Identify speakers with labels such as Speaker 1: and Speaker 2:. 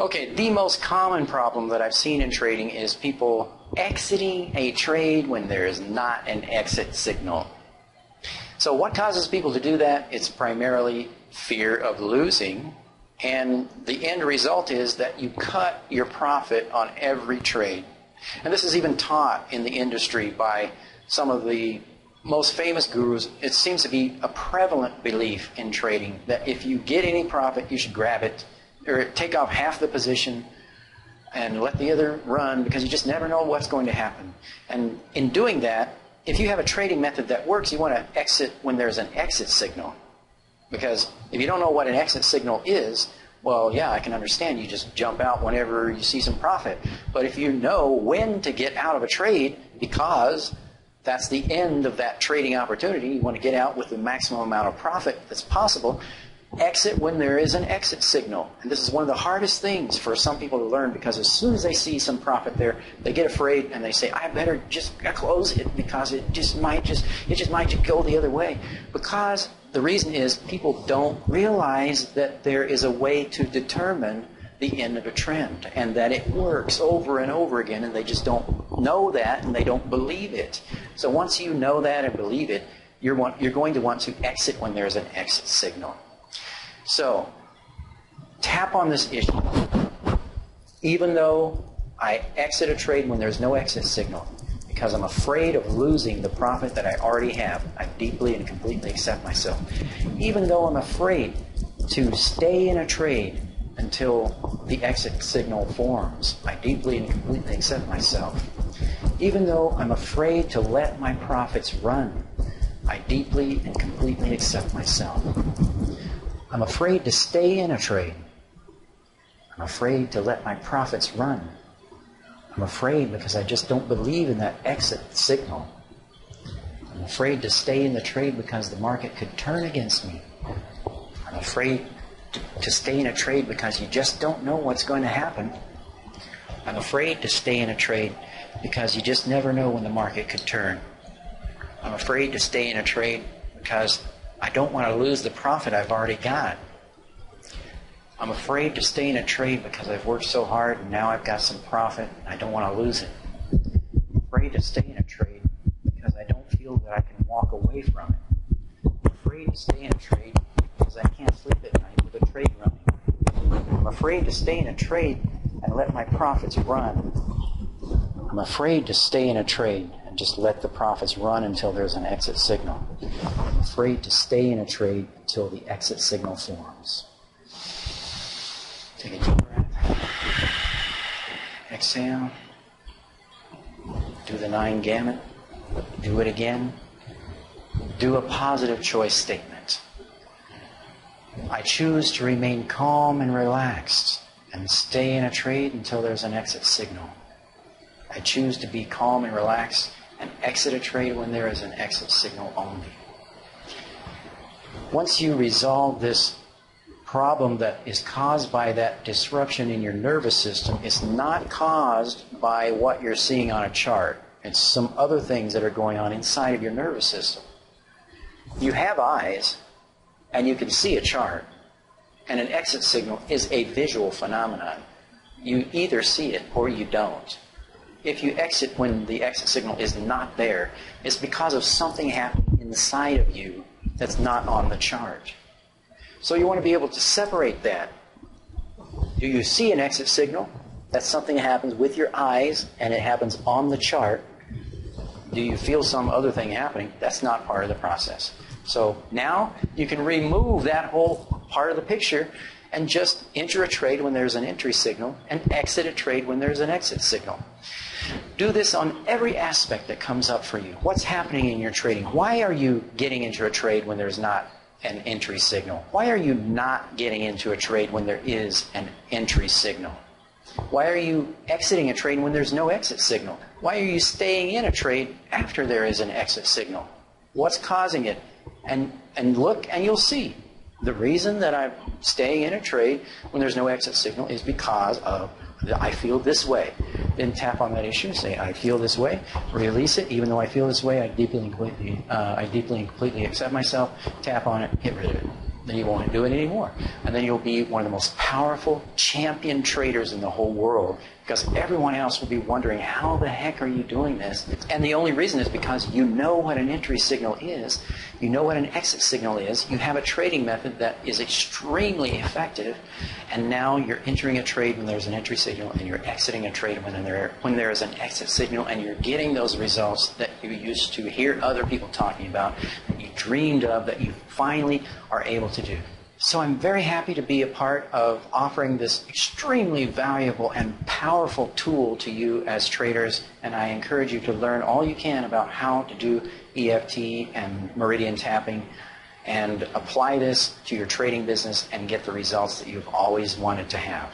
Speaker 1: Okay, the most common problem that I've seen in trading is people exiting a trade when there is not an exit signal. So what causes people to do that? It's primarily fear of losing, and the end result is that you cut your profit on every trade. And this is even taught in the industry by some of the most famous gurus. It seems to be a prevalent belief in trading that if you get any profit, you should grab it, or take off half the position and let the other run, because you just never know what's going to happen. And in doing that, if you have a trading method that works, you want to exit when there's an exit signal. Because if you don't know what an exit signal is, well, yeah, I can understand you just jump out whenever you see some profit. But if you know when to get out of a trade, because that's the end of that trading opportunity, you want to get out with the maximum amount of profit that's possible, exit when there is an exit signal. And this is one of the hardest things for some people to learn, because as soon as they see some profit there, they get afraid and they say, I better just close it, because it just might go the other way. Because the reason is people don't realize that there is a way to determine the end of a trend, and that it works over and over again, and they just don't know that, and they don't believe it. So once you know that and believe it, you're going to want to exit when there's an exit signal. So tap on this issue. Even though I exit a trade when there's no exit signal, because I'm afraid of losing the profit that I already have, I deeply and completely accept myself. Even though I'm afraid to stay in a trade until the exit signal forms, I deeply and completely accept myself. Even though I'm afraid to let my profits run, I deeply and completely accept myself. I'm afraid to stay in a trade. I'm afraid to let my profits run. I'm afraid because I just don't believe in that exit signal. I'm afraid to stay in the trade because the market could turn against me. I'm afraid to stay in a trade because you just don't know what's going to happen. I'm afraid to stay in a trade because you just never know when the market could turn. I'm afraid to stay in a trade because I don't want to lose the profit I've already got. I'm afraid to stay in a trade because I've worked so hard and now I've got some profit and I don't want to lose it. I'm afraid to stay in a trade because I don't feel that I can walk away from it. I'm afraid to stay in a trade because I can't sleep at night with a trade running. I'm afraid to stay in a trade and let my profits run. I'm afraid to stay in a trade and just let the profits run until there's an exit signal. I'm afraid to stay in a trade until the exit signal forms. Take a deep breath. Exhale. Do the 9 gamut. Do it again. Do a positive choice statement. I choose to remain calm and relaxed and stay in a trade until there's an exit signal. I choose to be calm and relaxed and exit a trade when there is an exit signal only. Once you resolve this problem that is caused by that disruption in your nervous system, it's not caused by what you're seeing on a chart. It's some other things that are going on inside of your nervous system. You have eyes, and you can see a chart, and an exit signal is a visual phenomenon. You either see it or you don't. If you exit when the exit signal is not there, it's because of something happening inside of you that's not on the chart. So you want to be able to separate that. Do you see an exit signal? That's something that happens with your eyes and it happens on the chart. Do you feel some other thing happening? That's not part of the process. So now you can remove that whole part of the picture and just enter a trade when there's an entry signal and exit a trade when there's an exit signal. Do this on every aspect that comes up for you. What's happening in your trading? Why are you getting into a trade when there's not an entry signal? Why are you not getting into a trade when there is an entry signal? Why are you exiting a trade when there's no exit signal? Why are you staying in a trade after there is an exit signal? What's causing it? And look and you'll see. The reason that I'm staying in a trade when there's no exit signal is because of I feel this way. Then tap on that issue, say I feel this way, release it. Even though I feel this way, I deeply and completely accept myself. Tap on it, get rid of it. then you won't do it anymore. And then you'll be one of the most powerful champion traders in the whole world, because everyone else will be wondering, how the heck are you doing this? And the only reason is because you know what an entry signal is, you know what an exit signal is, you have a trading method that is extremely effective, and now you're entering a trade when there's an entry signal, and you're exiting a trade when there is an exit signal, and you're getting those results that you used to hear other people talking about, that you dreamed of, that you finally are able to do. So I'm very happy to be a part of offering this extremely valuable and powerful tool to you as traders, and I encourage you to learn all you can about how to do EFT and Meridian Tapping and apply this to your trading business and get the results that you've always wanted to have.